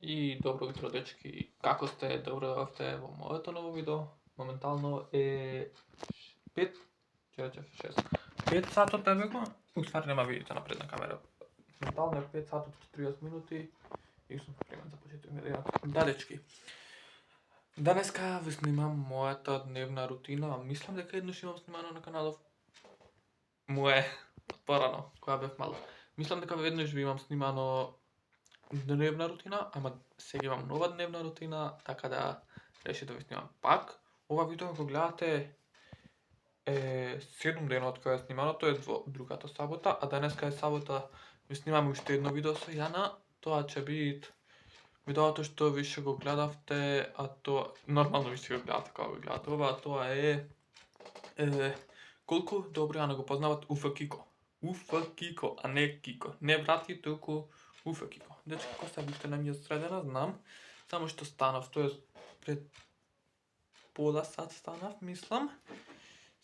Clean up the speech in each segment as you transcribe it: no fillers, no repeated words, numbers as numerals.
И добро утро, дечки. Како сте? Добро дојавте во моето ново видео. Моментално е 5 сатот еве. Уствари нема видите напред на камера. Моментално е 5 сатот 40 минути и сум спремен за почеток на денот. Да, дечки. Денеска ви снимам мојата дневна рутина. Мислам дека еднаш имам снимано на каналов. Порано, кога бев мал. Мислам дека веднаш ви имам снимано дневна рутина, ама сега имам нова дневна рутина, така да решив да ви снимам пак. Ова видео го гледате 7 дена од кога е снимано, тоа е другата сабота, а денеска е сабота, ви снимаме уште едно видео со Јана. Тоа ќе биде видеото што више го гледавте, а тоа нормално више го гледавте кога го гледате ова, тоа е колку добро Јана го познават Уф Кико. Уф Кико, а не Кико. Не брати, туку Уф Кико. Дечки, кој се уште не ми е средена, знам. Само што станав, тоа пред пола сат станав, мислам.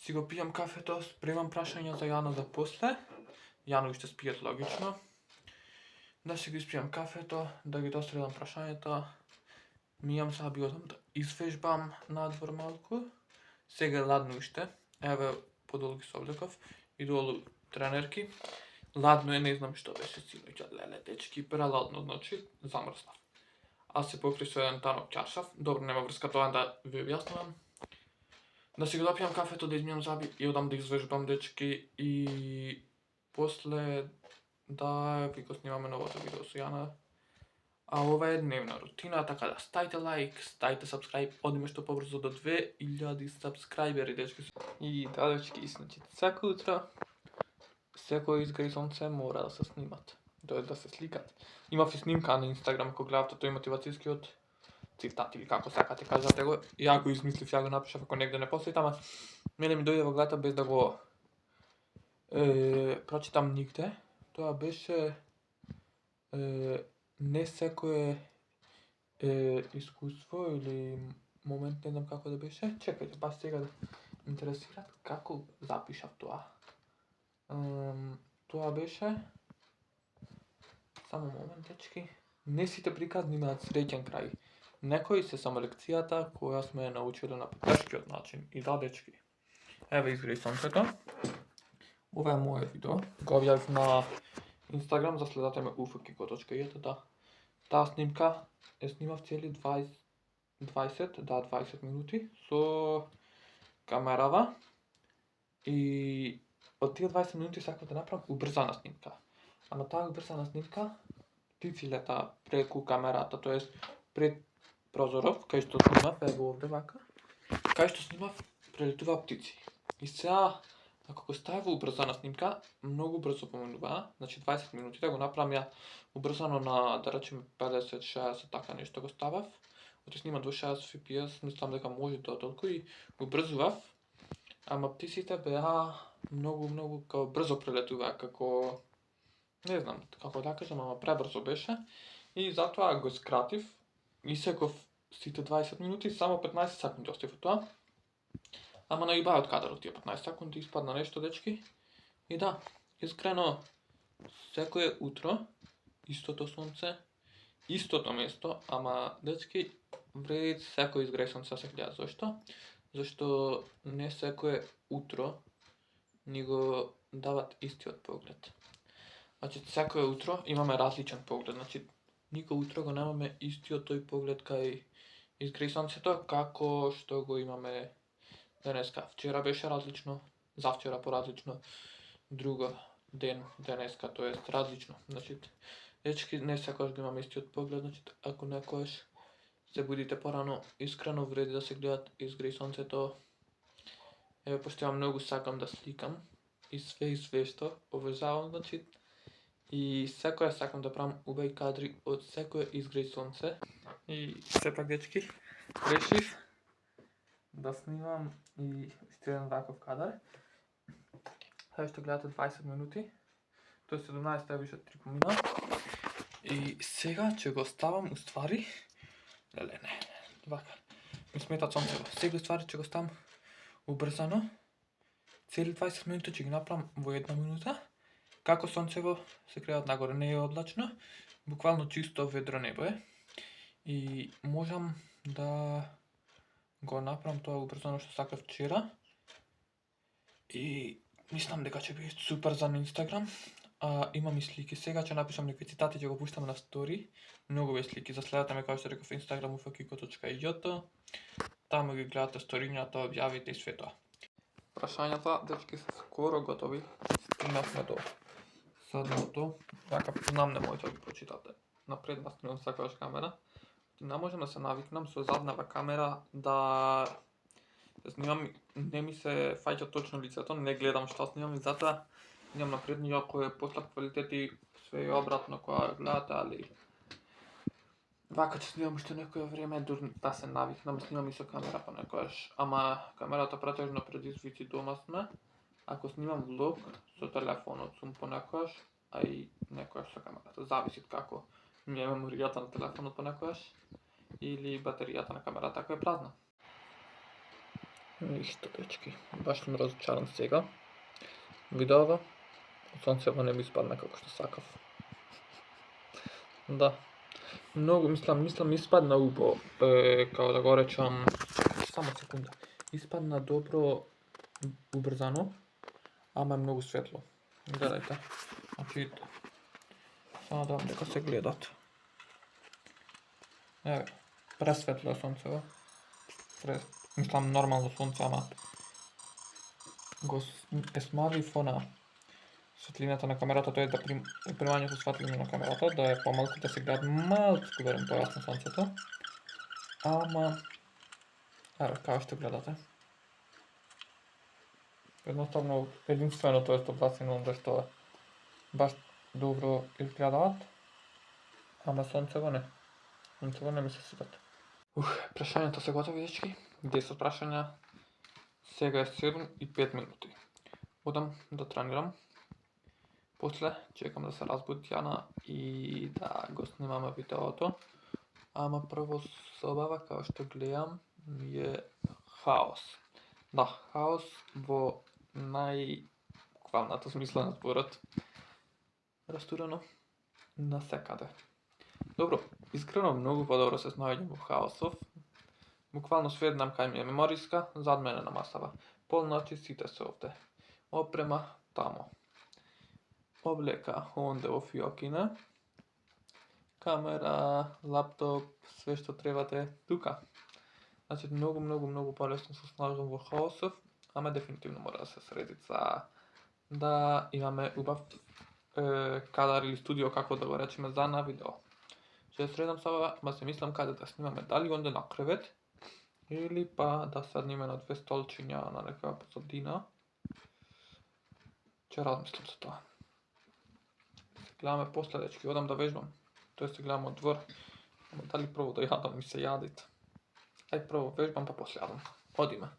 Си го пијам кафето, спремам прашања за Јана за после. Јана уште спијат, логично. Да си го испијам кафето, да ги досредам прашањата. Мијам сега би одам да извежбам надвор малку. Сега е ладно уште. Еве, подолги се облеков. И долу тренерки. Ладно е, не знам што беше синоќ, леле, дечки, преладно, значи, замрзнав. Аз се покри со еден танок чаршав, добро, нема врска тоа да ви објаснувам. Да си го допијам кафето, да измијам заби и одам да извежбам, дечки, и после да ви го снимаме новото видео со Јана. А ова е дневна рутина, така да ставите лайк, ставите сабскрајб, одиме што побрзо до 2000 сабскрајбери, дечки. И да, дечки, значи, секој утро секој изгреј сонце мора да се снимат, тоа да се сликат. Имав и снимка на Инстаграм, кога гледавте тој мотивацијскиот цитат или како сакате кажате го. Ја го измислив, ја го напишав, ако негде не постои, ама мене ми дојде во главата без да го прочитам нигде. Тоа беше не секое искуство или момент, не знам како да беше. Чекајте, баш сега да интересират како запишав тоа. Тоа беше... Само момент, дечки. Не сите приказни имаат среќен крај. Некои се само лекцијата која сме ја научиле на потешкиот начин. И да, дечки. Еве изгреј сонцето. Ова е моје видео. Го објавив на Инстаграм, заследате ме ufkiko.jet, да. Таа снимка е снимав цели 20 минути со камерава. И од тие 20 минути сакав да направам убрзана снимка. Ама таа убрзана снимка птици лета преку камерата, тоест пред прозоров, кај што снимав, ево овде вака, кај што снимав прелетуваа птици. И сега, ако го ставив убрзана снимка, многу брзо поминуваа, значи 20 минути, да го направам ја убрзано на, да речеме, 50-60, така нешто го ставав. Оти снимам до 60 fps, мислам дека може тоа толку и убрзував. Ама птиците беа многу као брзо прелетуваа, како не знам како да кажам, ама пребрзо беше и затоа го скратив, исеков сите 20 минути, само 15 секунди оставив тоа. Ама најубавиот кадар од тие 15 секунди испадна нешто, дечки. И да, искрено секое утро истото сонце, истото место, ама дечки вреди секој изгреј сонце се гледа. Зошто? Зашто не секое утро ни го дават истиот поглед. Значи, секое утро имаме различен поглед. Значи, никој утро го немаме истиот тој поглед кај изгреј сонцето, како што го имаме денеска. Вчера беше различно, завчера поразлично, друго ден, денеска, тоест различно. Значи, дечки, не секогаш го имаме истиот поглед, значи, ако некојаш се будите порано, искрено вреди да се гледат изгреј сонцето. Еве, пошто ја многу сакам да сликам и све што обожавам, значи, и секоја сакам да правам убави кадри од секој изгреј сонце. И сепак, дечки, решив да снимам и уште еден ваков кадар. Сега што гледате 20 минути, тоа е 17, ја више 3 помина. И сега ќе го ставам, уствари, леле не, вака, ми смета сонцево. Сега уствари ќе го ставам убрзано, цели 20 минути ќе ги направам во 1 минута. Како сонцево се гледа нагоре, не е облачно, буквално чисто ведро небо е. И можам да го направам тоа убрзано што сакав вчера. И мислам дека ќе биде супер за Инстаграм. Имам и слики сега, ќе напишам некои цитати, ќе го пуштам на стори. Многу е слики, за следете ме, како што реков, Instagram ufakiko.ij. Таму ги гледате сторињата, објавите и све тоа. Прашањата, дечки, се скоро готови. Стигнавме до садното. Така, знам немојте да ги прочитате. Напред да снимам сакаш камера. Не можам да се навикнам со заднава камера да снимам, не ми се фаќа точно лицето, не гледам што снимам и затоа имам напредни, ако е послаб квалитет и све е обратно кога гледате, али вака ќе снимам уште некое време да се навикнам, снимам и со камера понекогаш, ама камерата претежно предизвици дома сме. Ако снимам влог со телефонот сум понекогаш, а и некогаш со камерата, зависи како ми е меморијата на телефонот понекогаш или батеријата на камерата ако е празна. Ништо, дечки, баш сум разочаран сега. Видеова, сонцево не ми испадна како што сакав. Да, многу мислам испадна убаво, како да го речам, само секунда, испадна добро убрзано, ама е многу светло. Гледајте, значи, само да дека се гледат. Еве, пресветло е сонцево. Мислам нормално сонце, ама го смали фона светлината на камерата, тоа е да примањето светлина на камерата, да е помалку, да се гледат малку верам појасно сонцето. Ама еве, како што гледате. Едноставно единственото е што басинот што баш добро изгледаат, ама сонцево не. Сонцево не ми се свидат. Прашањата се готови, дечки. 10 прашања. Сега е 7 и 5 минути. Одам да тренирам. После чекам да се разбуди Јана и да го снимаме видеото. Ама прво собава, како што гледам, ми е хаос. Да, хаос во најбуквалната смисла на зборот. Растурено насекаде. Добро, искрено многу подобро се снаоѓам во хаосов. Буквално сведнам кај ми е мемориска, зад мене на масава. Полночи сите се овде. Опрема тамо. Облека онде во фиокина. Камера, лаптоп, све што требате тука. Значи многу полесно се снаоѓам во хаосов, ама дефинитивно мора да се среди за да имаме убав кадар или студио, како да го речеме, за на видео. Ќе средам сега, ма се мислам каде да снимаме, дали онде на кревет или па да седниме на две столчиња на некоја позадина. Ќе размислам за тоа. Се гледаме после, дечки, одам да вежбам. Тоа се гледаме од двор. Ама дали прво да јадам, ми се јадите. Ај прво вежбам, па после јадам. Одиме.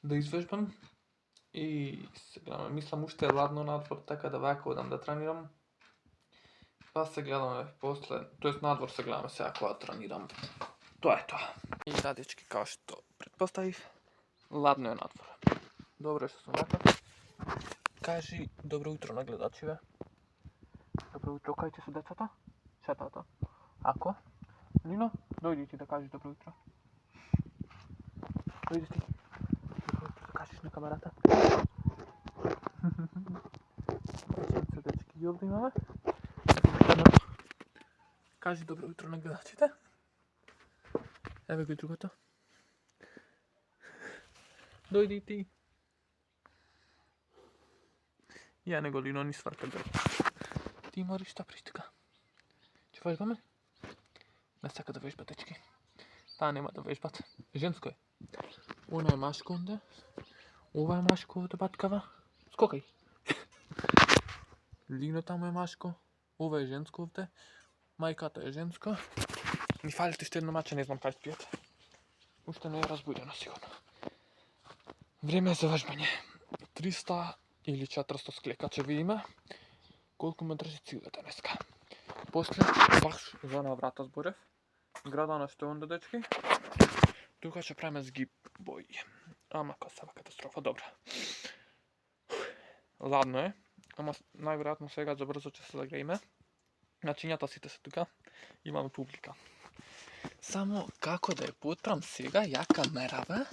Да извежбам и се гледаме. Мислам уште е ладно надвор, така да вака одам да тренирам. Па се гледаме после, тоест надвор се гледаме сега кога тренирам. Тоа е тоа. И да, дечки, као што претпоставив, ладно е надвор. Добро е што сум вака. Кажи добро утро на гледачиве. Добро утро, кај ти се децата? Шетата. Ако? Нино, дојди ти да кажеш добро утро. Дојди ти. Добро утро да кажеш на камерата. Се, дечки, и овде имаме. Кажи добро утро на гледачите. Еве го и другото. Дојди ти. Ја не го Лино ни сврка да. Ти мориш да притка. Ќе вежбаме? Не сака да вежба, дечки. Таа нема да вежбат. Женско е. Она е машко онде. Ова е машко овде баткава. Скокај. Лино таму е машко. Ова е женско овде. Мајката е женска. Ми фалите уште едно маче, не знам кај спијат. Уште не е разбудено сигурно. Време е за вежбање. 300 или 400 склека ќе видиме колку ме држи цилата днеска. После, баш за на врата зборев, градана што е онде, дечки, тука ќе правиме згиб бој. Ама косава катастрофа, добра. Ладно е, ама најверојатно сега за брзо ќе се загрееме. Начињата сите се тука, имаме публика. Само како да ја потпрам сега, ја камерава,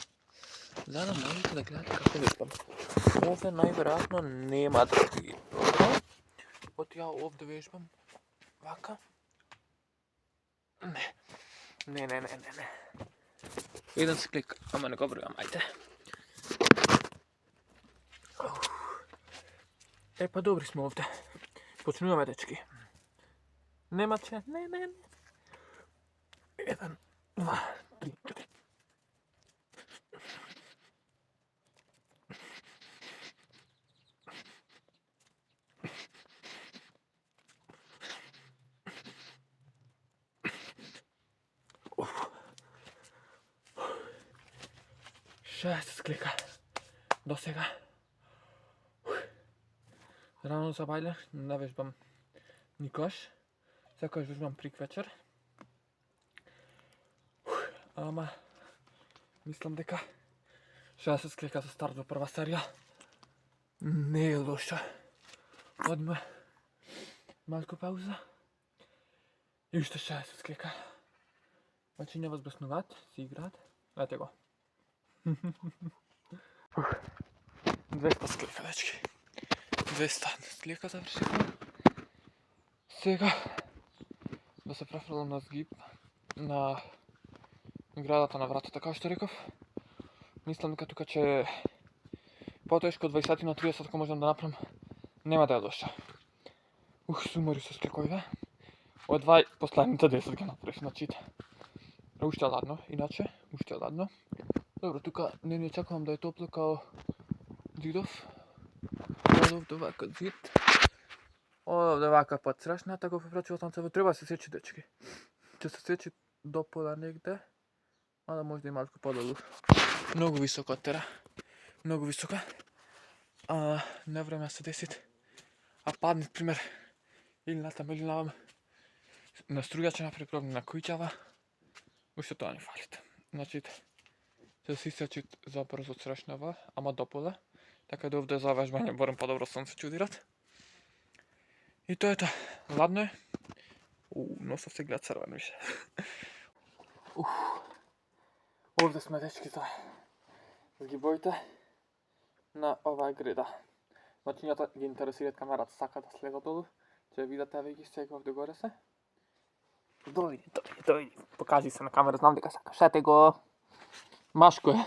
за да можете да гледате како веспам. Овде најверојатно нема да ви добро. От ја овде вежбам вака. Не. Еден се клик, ама не го бројам, ајде. Па добри сме овде. Почнуваме, дечки. Нема че, не. 1, 2, 3, 4. Шест клика до сега. Рано за бајле, не вежбам никош. Секојаш вежбам прик вечер. Ама мислам дека 60 клика за старт во прва серија не е лошо. Одиме малку пауза и уште 60 клика. Значи не возбеснуваат, си играат. Ете го. 200 клика, дечки. 200 клика завршивме. Сега да се префрлам на згиб на градата на вратата, како што реков. Мислам дека тука че потешко од 20 на 30 ако можам да направам, нема да е лошо. Сумори се склекојде. Од 2 последните 10 ги направив, значи уште ладно, иначе уште ладно. Добро, тука не чекувам да е топло као зидов. Овде вака зид. Овде вака подсрашната го попрачува сонцево. Треба да се сечи, дечки. Ќе се сечи до пола негде. Мада може да и малку подолу. Многу високо тера. Многу високо. Не време се десит. Падне, пример, или натам или навам. На струја ќе направи проблем на куќава. Уште тоа не фалите. Значи, ќе се исечи за брзо срашнава, ама до пола. Така да овде за вежбање барем подобро сонце чудират. И тоа е тоа. Ладно е. Носов се гледа црвен више. Овде сме, дечки, за згибоите на оваа греда. Мачињата ги интересираат камерата, сака да слега долу. Ќе видите еве ги сега овде горе се. Дојди. Покажи се на камера, знам дека сакаш. Ете го. Машко е.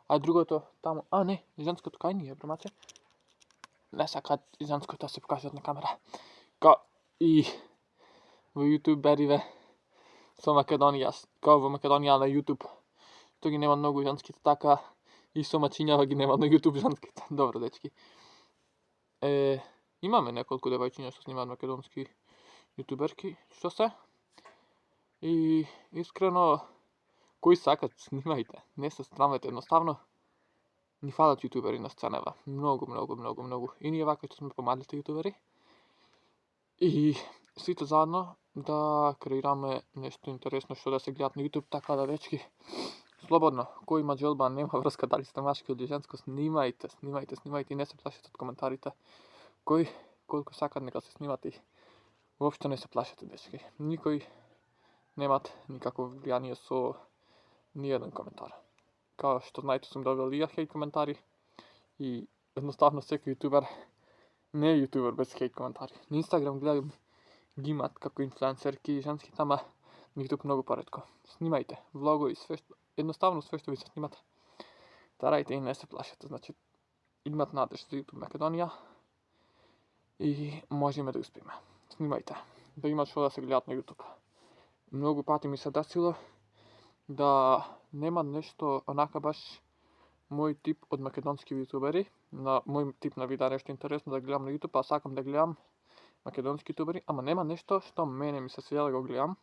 А другото таму, не, женското кај ни е, бремаче. Не сакаат женското да се покажат на камера. Као и во јутубериве со Македонија, као во Македонија на јутуб, што ги нема многу женските, така и со мачињава ги нема на јутуб женските. Добро, дечки. Имаме неколку девојчиња што снимаат македонски јутуберки, што се. И искрено, кои сакат, снимајте, не се срамете, едноставно ни фалат јутубери на сценава, многу. И ние вака што сме помалите јутубери. И сите заедно да креираме нешто интересно што да се гледат на јутуб, така да, дечки, слободно, кој има желба, нема врска дали сте машки или женско, снимајте и не се плашете од коментарите. Кој колку сакат нека се снимат и воопшто не се плашете, дечки. Никој немат никакво влијание со ниеден коментар. Као што знаете, сум добил и ја хейт коментари и едноставно секој јутубер не е јутубер без хейт коментари. На Инстаграм гледам ги имат како инфлуенсерки женски, тама ник тук многу поретко. Снимајте влогови, едноставно све што ви се снимате. Тарајте и не се плашете, значи имат надеж за YouTube Македонија и можеме да успееме. Снимајте, да имат што да се гледат на YouTube. Многу пати ми се десило да нема нешто онака баш мој тип од македонски јутубери, на мој тип на видеа нешто интересно да гледам на YouTube, а сакам да гледам македонски јутубери, ама нема нешто што мене ми се свија да го гледам.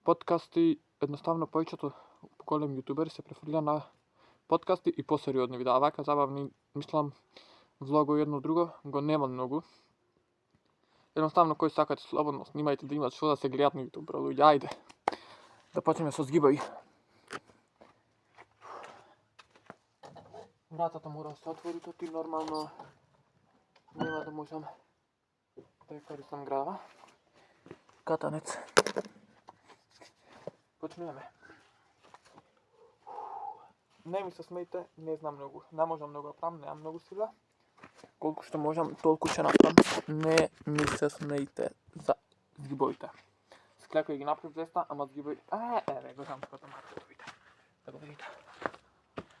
Подкасти, едноставно повеќето големи јутубери се префрлија на подкасти и посериозни видеа. Вака забавни, мислам, влогови едно друго, го нема многу. Едноставно кој сакате слободно снимајте да имат што да се гледат на YouTube, бро, луѓе, ајде. Да почнеме со згибови. Вратата мора да се отвори, тоа ти нормално нема да можам да ја користам грава. Катанец. Почнеме. Не ми се смејте, не знам многу. Не можам многу да правам, немам многу сила. Колку што можам, толку ќе направам. Не ми се смејте за згибоите. Склекој ги направив 200, ама згибој... Еве го жамското маче, да видите. Да го видите.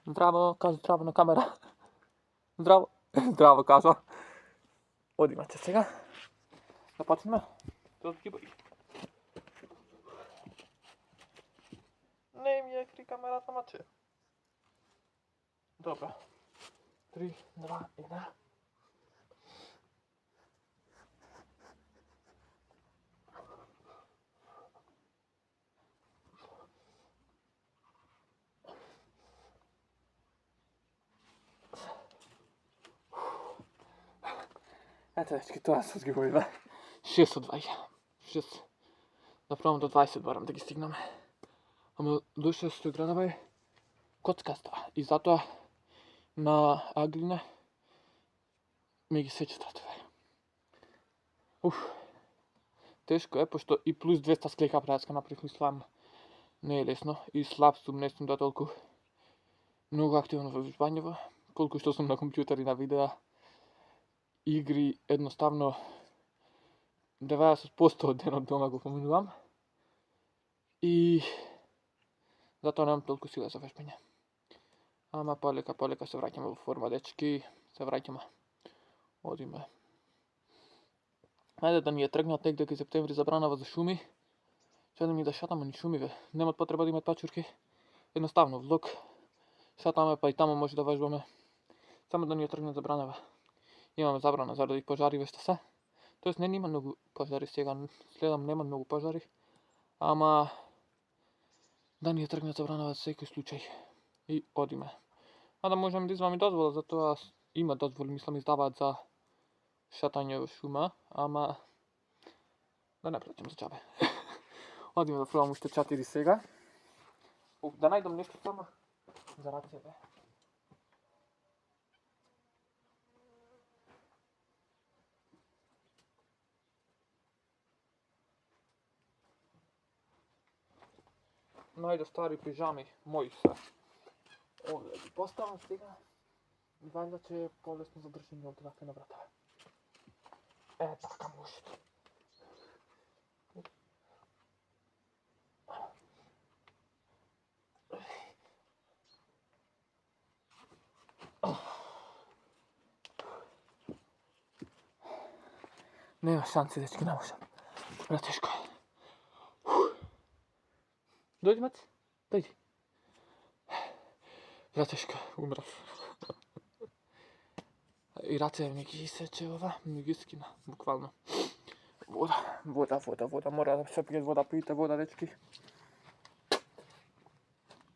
Здраво, кажа здраво на камера. Здраво. Здраво кажа. Оди маче сега. Да почнеме. Тоа згибој. Не ми е кри камерата маче. Добро. 3, 2, 1. Ето дечки, тоа се згибојиве. 6 од 20. 6. Да пробам до 20 барам да ги стигнаме. Ама душе што градава е коцкаста и затоа на аглине ми ги сече татове. Тешко е, пошто и плюс 200 склека предска направив, мислам, не е лесно и слаб сум, не сум да толку многу активно во вежбањево, колку што сум на компјутер и на видеа игри, едноставно 90% од денот дома го поминувам и затоа немам толку сила за вежбање. Ама полека се враќаме во форма, дечки, се враќаме. Одиме. Ајде да ни е тргнат негде кај септември забранава за шуми. Ќе да шатаме ни шумиве. Немат потреба да имат пачурки. Едноставно влог. Шатаме па и таму може да вежбаме. Само да ни е тргнат забранава. Имаме забрана заради пожари што се. Тоест не има многу пожари сега. Следам нема многу пожари. Ама да ни е тргнат забранава за секој случај. И одиме. А да можем да изваме дозвола, затоа има дозволи, мислам, издаваат за шатање во шума, ама да не плаќам за џабе. Одиме да пробам уште 4 сега. Да најдам нешто само за рацете. Најде стари пижами, мои се. Овде да ги поставам сега. Вајда че е полесно за држање од рака на врата. Така може. Нема шанси, дечки, не можам. Претешко е. Дојди, мати, дојди. Претешко е, умрав. И раце ми ги сече ова, ми ги скина, буквално. Вода, мора да се пие вода, пиете вода, дечки.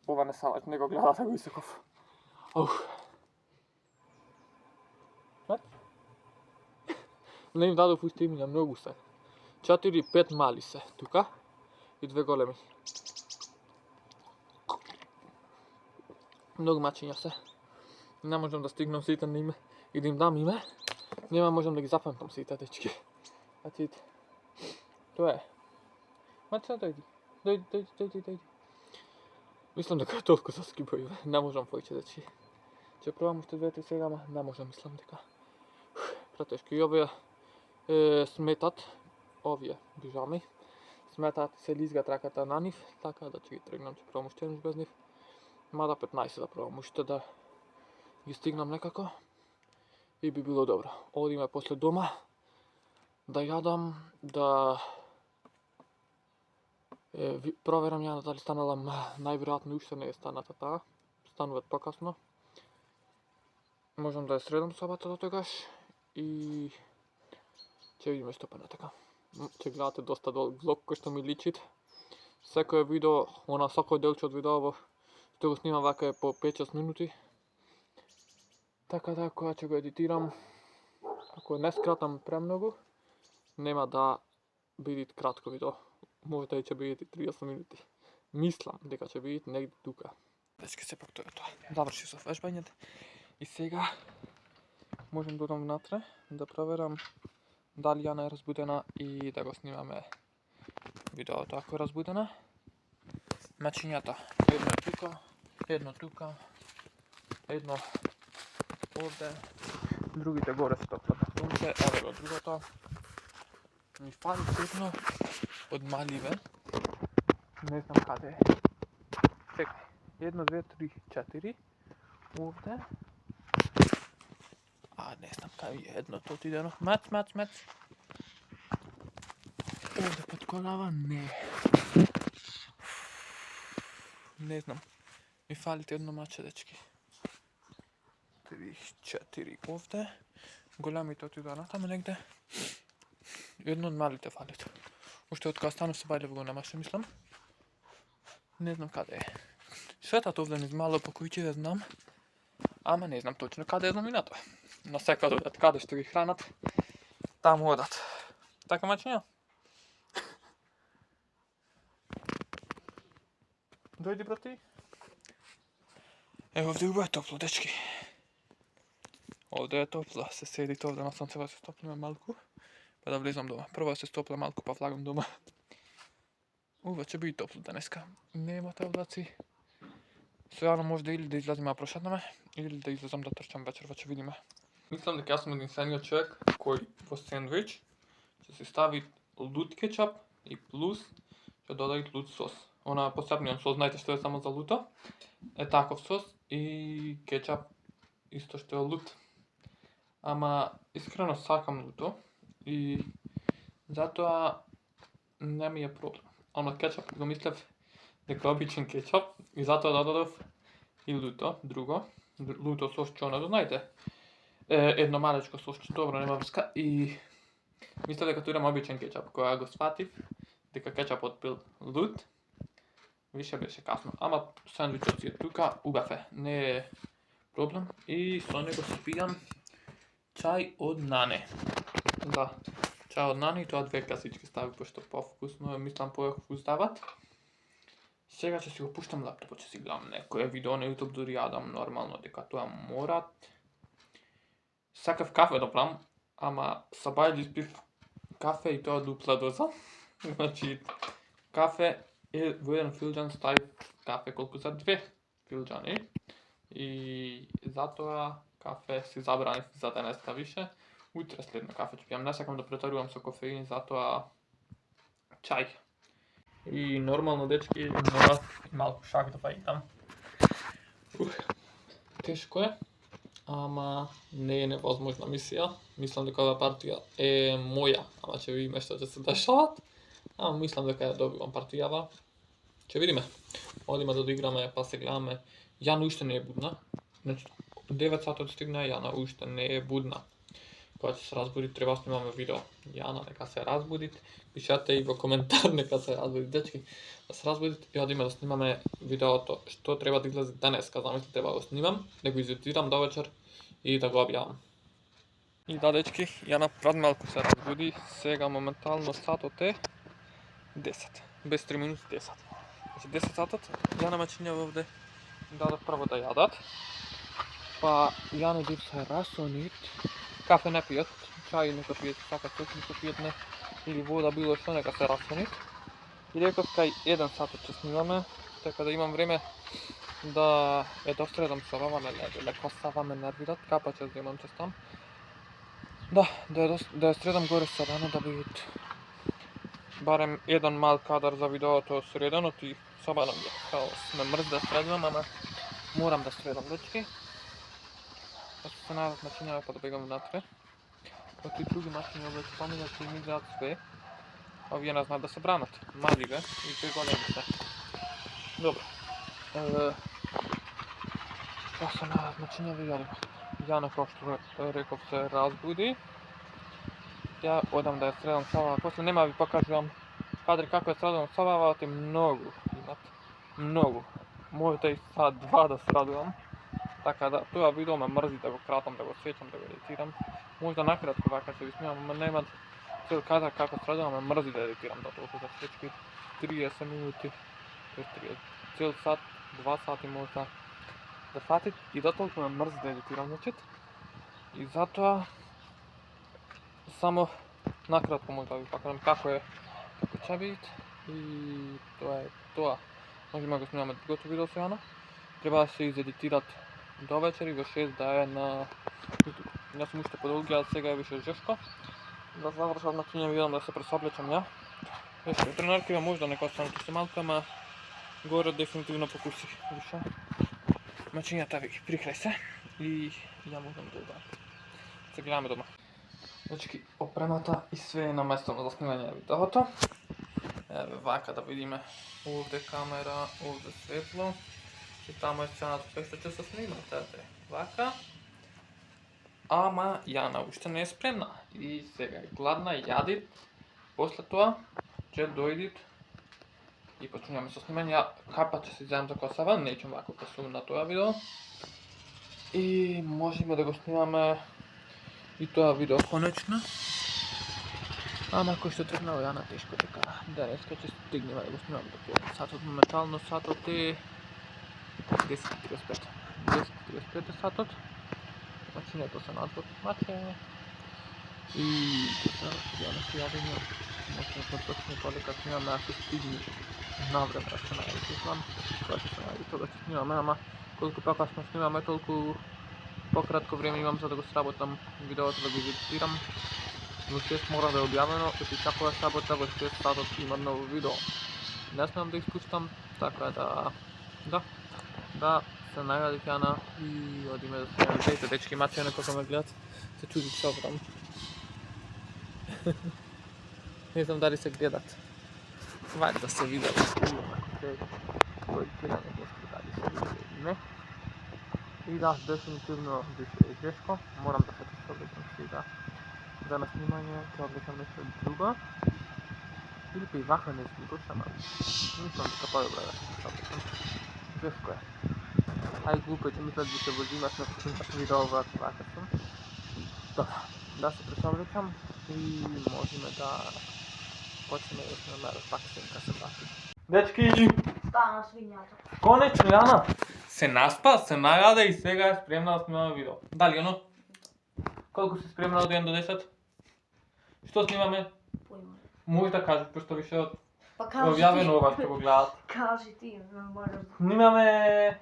Ова не салат, не го гледате, го исеков. Не им дадов уште имиња, многу се. 4-5 мали се тука и 2 големи. Многу мачиња се. Не можам да стигнам сите на име и да им дам име. Нема можам да ги запамтам сите, дечки. Тоа е. Мача, дојди. Мислам дека е толку за скибојиве. Не можам поиќе, дечки. Ќе пробам уште 2-3 сега, ама не можам, мислам дека. Претешко. И овие сметат, овие бижами, сметат се лизгат раката на нив, така да ќе ги тргнам, ќе пробам уште еднаш без нив. Мада 15 да пробам уште да ги стигнам некако и би било добро. Одиме после дома да јадам, да проверам ја дали станала, најверојатно уште не е станата таа, стануваат покасно. Можам да ја средам собата до тогаш и ќе видиме што па натака. Ќе гледате доста долг влог кој што ми личит. Секој видео, секој делче од видео што го снимам вака е по 5-6 минути. Така да кога ќе го едитирам, ако не скратам премногу, нема да биде кратко видео. Можда и ќе бидат 30 минути. Мислам дека ќе бидат негде тука. Дечки, сепак тоа е тоа. Заврши со вежбањето. И сега можем да одам внатре, да проверам дали Јана е разбудена и да го снимаме видеото ако е разбудена. начињата. Едно тука, едно овде, другите горе се топлат на сунце, еве го другото. Ми фали едно од маливе, не знам каде е. Чекај, 1, 2, 3, 4, овде. Не знам кај е едното отидено. Мац. Овде под колава не. Не знам. Ми фалите едно маче, дечки. 3, 4 овде. Големите отидоа натаму негде. Едно од малите фалите. Уште од кога станав со Бајлев го немаше, мислам. Не знам каде е. Светат овде низ мало покојче да знам. Ама не знам точно каде е номината. На секаде одат, каде што ги хранат, таму одат. Така мачиња? Дојди брати. Ево овде убаво е топло, дечки. Овде е топло, се седите овде на сонцево се стоплиме малку, па да влезам дома. Прво се стопле малку, па влагам дома. Ува ќе биде топло денеска. Немате облаци. Сојано може или да излеземе да прошетнеме, или да излезам да трчам вечерва, ќе видиме. Мислам дека јас сум единствениот човек кој во сендвич ќе се стави лут кетчап и плюс ќе додаде лут сос. Она посебниот сос, знаете што е само за луто, е таков сос и кетчап исто што е лут. Ама искрено сакам луто и затоа не ми е проблем. Оно кетчап го мислев дека е обичен кетчап и затоа додадов и луто, друго, луто сосче, оно знаете. Едно малечко сосче, добро, нема врска, и мислев дека тоа имам обичен кетчап. Кога го сватив дека кетчапот бил лут, више беше касно. Ама сендвичот си е тука, убав е, не е проблем. И со него си пијам чај од Нане. Да, чај од Нане и тоа 2 касички стави, пошто повкусно, мислам повкус дават. Сега ќе си го пуштам лаптопот, ќе си гледам некое видео на YouTube, дури јадам нормално дека тоа морат. Сакав кафе да правам, ама со Бајле испив кафе и тоа дупла доза. Значи, кафе во еден филџан ставив кафе колку за 2 филџани. И затоа кафе си забранив за денеска више. Утре следно кафе ќе пијам. Не сакам да претарувам со кофеин, затоа чај. И нормално, дечки, морав малку шак да фајтам. Тешко е, ама не е невозможна мисија. Мислам дека оваа партија е моја, ама ќе видиме што ќе се дешават. Ама мислам дека ја добивам партијава. Ќе видиме. Одиме да доиграме, па се гледаме. Јана уште не е будна. Значи, 9 сати отстигна, Јана уште не е будна. Кога ќе се разбуди, треба да снимаме видео. Јана нека се разбуди, пишете и во коментар нека се разбуди, дечки. Да се разбудите и одиме да снимаме видеото што треба да излезе денеска. Замисли, треба да го снимам, да го изедитирам до вечер и да го објавам. И да, дечки, Јана пред малку се разбуди. Сега моментално сатот е 10. Без 3 минути 10. Значи 10 сатот, Јана мачиња овде дадов прво да јадат. Па Јана дур се расонит. Кафе не пијат, чај нека пијат, сакат сок нека пијат, не, или вода, било што, нека се расонит. И реков кај 1 сатот ќе снимаме, така да имам време да ја достредам со Романа, леко сава ме нервират, капа ќе земам честам. Да ја средам горе со Рана да бидат барем еден мал кадар за видеото среденот и собарам ја. Као сме мрз да средам, ама морам да средам, дечки. Ако се најдат мачињава па да бегам внатре. Оти други мачиња овде ќе поминат и ми изгледат све. Овие не знаат да се бранат. Маливе и 2 големи се. Добро. Па се најдат мачињава и јадиме. Јана, како што реков, се разбуди. Ја одам да ја средам Сава, после нема ви покажувам кадри како ја средам Сава, вати многу имат. Многу. Може и сат 2 да средувам. Така да, тоа видео ме мрзи да го кратам, да го сечам, да го едитирам. Можда накратко вака ќе ви снимам, ама нема цел кадар како средувам, ме мрзи да едитирам, да толку за всички 30 минути, цел сат, 2 сати можда да фати и да толку ме мрзи да едитирам, значит. И затоа само накратко можда ви покажам како ќе биде и тоа е тоа. Можеме да го снимаме другото видео сега. Треба да се изедитират до вечер и во 6 да е на YouTube. Јас сум уште подолги, а сега е више жешко. Да завршам на ќе видам да се пресоблечам ја. Веше, тренеркива можда некоја станото се малка, ама горе дефинитивно покуси више. Мачињата ви прикрај се и ја можам да одам. Се гледаме дома. Значи, опремата и све е на место за снимање на видеото. Еве вака да видиме. Овде камера, овде светло. И тамо е сцената што ќе се снима, вака. Ама Јана уште не е спремна и сега е гладна и јади. После тоа ќе дојдит и почнуваме со снимање. Капа ќе се изјавам за косава, неќем вако да сум на тоа видео. И можеме да го снимаме и тоа видео конечно. Ама кој што тргнал Јана тешко дека денеска ќе стигнеме да го снимаме до 1 сатот. Моментално сатот е 10:35. 10:35 сатот. Мачињето се надвор мачење. И ја не се јавиме. Може да точно тоа дека снимаме, ако стигне на време да се најавам. Кога ќе се најави тога ќе снимаме, ама колку покасно снимаме, толку пократко време имам за да го сработам видеото, да го едитирам. Во 6 мора да е објавено, ќе чакува сабота, во 6 сатот има ново видео. Не смеам да испуштам, така да се најави Јана и одиме да снимаме видеото. Дечки мачење кога ме гледат, се чуди што правам. Не знам дали се гледат. Вајде да се видат. Кој гледа не го дали се види. И да, дефинитивно више е тешко. Морам да се пресоблечам сега за на снимање, ќе облечам нешто друго. Или па и вака не слушам, ама мислам дека подобро да се пресоблечам. Тешко е. Ај глупо ќе мислат дека во зима сме видео вака сум. Да се пресоблечам и можеме да почнеме да снимаме пак снимка се врати. Дечки! Стана свињата. Конечно, Јана! Се наспа, се најаде и сега е спремна да снимаме видео. Дали, оно? Колку си спремна од 1 до 10? Што снимаме? Појма. Може да кажеш, пошто више од Па кажи објавено ова што го гледат. Кажи ти, не можеш. Снимаме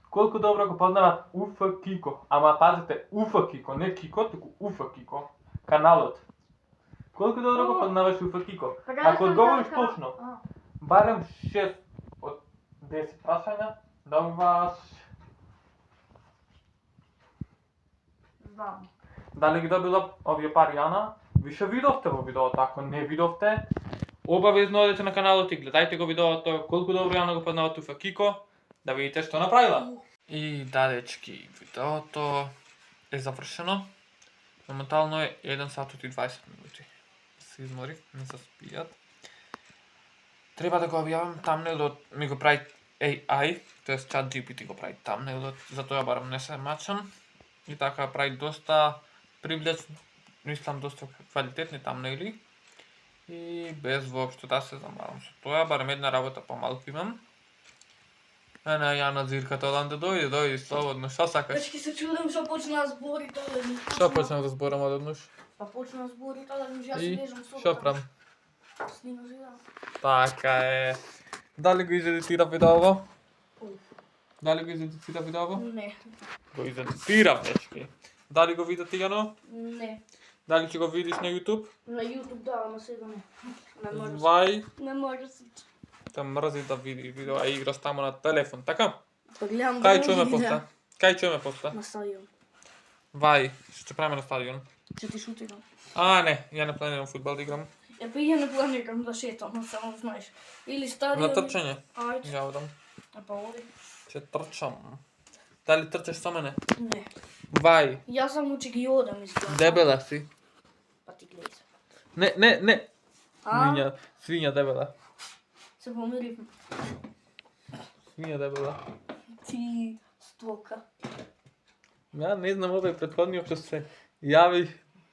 колку добро го познават УФ Кико. Ама пазите, УФ Кико, не Кико, туку УФ Кико. Каналот. Колку добро го познаваш УФ Кико? Ако одговориш точно, барем 6 од 10 прашања, добиваш... Знам. Дали ги добила овие пари, Јана? Више видовте во видеото, ако не видовте, обавезно одете на каналот и гледајте го видеото, колку добро Јана го познава УФ Кико, да видите што направила. И да, дечки, видеото е завршено. Моментално е 1 сат и 20 минути. Се измори, не се спијат. Треба да го објавам тамнейлот, ми го прави AI, тоа ChatGPT го прави тамнейлот, затоа барам не се мачам. И така прави доста привлечни, мислам доста квалитетни тамнейли. И без воопшто да се замарам со тоа, барем една работа помалку имам. Ене, Јана зирката одам да дојди слободно, што сакаш? Дечки се чудам што почна да збори тоа. Што почнам да зборам одеднаш? Па почна да збори тоа, јас И лежам со. што правам? Снима видео. Така е. Дали го изедитира видеово? Дали го изедитира видеово? Не. Го изедитира, дечки. Дали го види ти, Јано? Не. Дали ќе го видиш на YouTube? На YouTube да, ама сега не. Не може. Вај, Не може се. те мрзи да види видео, а играш тамо на телефон, така? Па гледам Кај чуеме поста? Кај чуеме поста? На стадион. Вај, што ќе правиме на стадион? Ќе ти шутирам. А, не, ја не планирам фудбал да играм. Па ја не планирам да шетам, само знаеш. Или стадион. На трчање. Ајде. Ја одам. Па оди. Ќе трчам. Дали трчаш со мене? Не. Вај, Јас само ќе ги одам изгледа. дебела си. Па ти гледај. Не. А? Свиња дебела. Се помиривме. Свиња дебела. Ти стока. Ја не знам, овој претходниот што се јави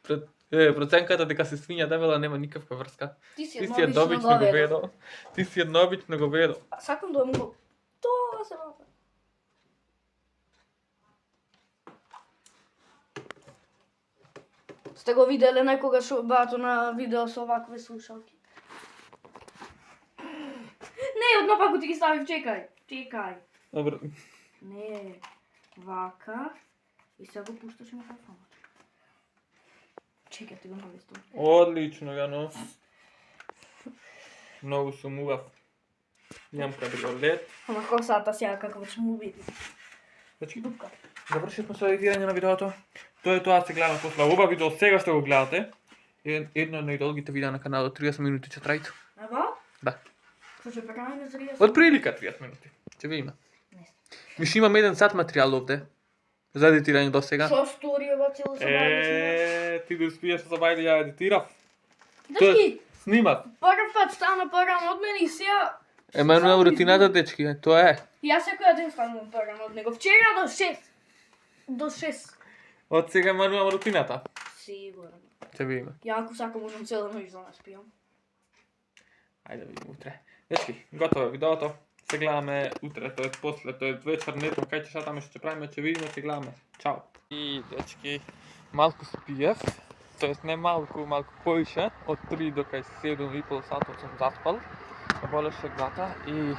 пред проценката дека си свиња дебела нема никаква врска. Ти си Ти си еднообично говедо. Ти си еднообично говедо. Сакам да му тоа се вапа. Сте го виделе некогаш бато на видео со овакви слушалки? Не, однапаку ти ги ставив, чекај. Добро. Не, вака. И сега го пушташ и микрофонот. Чекај, ти го навестам. Одлично, Јано. Многу сум убав. Имам кабриолет. Ама косата сега какво ќе му види. Значи, Дупка. завршивме со едитирање на видеото. Тоа е тоа, се гледаме после ова видео, сега што го гледате. Едно од најдолгите видеа на каналот, 30 минути ќе трајат. Ева? Да. Што ќе правиме на 30? Од прилика 30 минути. Ќе видиме. Не. Виш имам 1 сат материјал овде. За едитирање до сега. Што сториева цело се Ти да успиеш со бајде ја едитирав. Дечки, Снимав. прв пат стана порано од мене и сега... Емануел рутината, дечки, тоа е. Јас секој ден станувам порано од него. Вчера до 6. До 6. Од сега Емануел рутината. Сигурно. Ќе видиме. Ја ако сакам можам цела ноќ да наспиам. Ајде да видиме утре. Дечки, готово е видеото. Се гледаме утре, тоест после, тоест вечер, не знам кај ќе шатаме, што ќе правиме, ќе видиме, се гледаме. Чао. И дечки, малку спиев, тоест не малку, малку поише, од 3 до кај 7,5 сатот сум заспал. Ме болеше глата и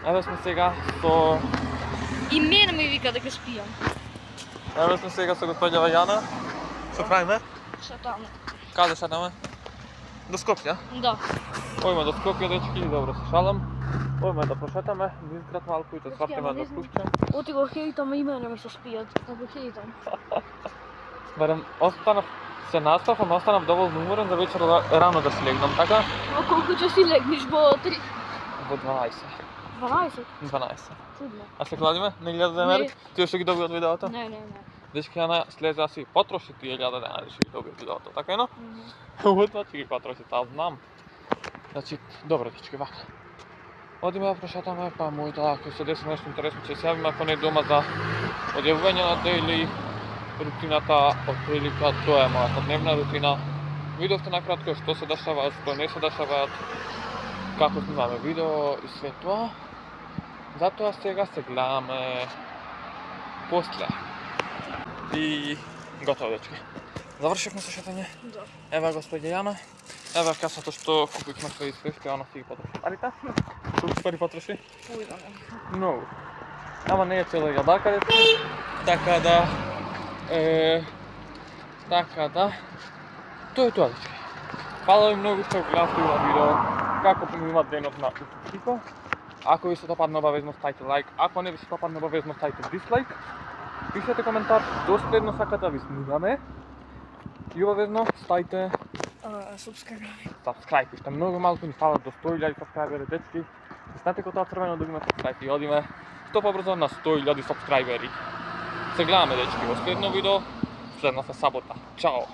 еве сме сега со И мене ми вика дека спиам. еве сме сега со господјава Јана. Што правиме? Шатаме. Каде шатаме? До Скопје? Да. Ојме до Скопје, дечки, добро се шалам. Ојме да прошетаме, низ малку и да свартиме да пуштам. Оти го хейтам и мене ми се спијат. Да го хейтам. Барем останав, се настав, ама останав доволно уморен за вечер рано да си легнам, така? А колку ќе си легнеш во 3? Во 12. 12? 12. Чудно. А се кладиме? На 1000 денари? Не. Ти што ги доби од видеото? Не. Дечки, Јана слезе си потроши тие 1000 денари што ги доби од видеото, така е, но? Утва ќе ги потроши, таа знам. Значи, добро, дечки, вака. Одиме да прошетаме, па можда ако се деси нешто интересно ќе се јавиме, ако не дома за одјавување на дейли рутината, од прилика тоа е мојата дневна рутина. Видовте накратко што се дешава, што не се дешаваат, како снимаме видео и све тоа. Затоа сега се гледаме после. И готово, дечки. Завршивме со шетање. Да. Ева господја Јана. Ева касата што купивме своји свешти, она си ги потроши. Парите? Колку пари потроши? Ујдане. Многу. Ама не е цела јадака, дечки. Така да... Тоа е тоа, дечки. Фала ви многу што гледавте ова видео. Како поминува денот на Утопико. Ако ви се допадна, обавезно ставите лайк. Ако не ви се допадна, обавезно ставите дислайк. Пишете коментар што следно сакате да ви снимаме. И обавезно ставите subscribe. Уште многу малку ни фалат до 100,000 сабскрајбери, дечки. Стате кога тоа црвено да има subscribe и одиме што побрзо на 100,000 сабскрајбери. Се гледаме, дечки, во следно видео, следната сабота. Чао!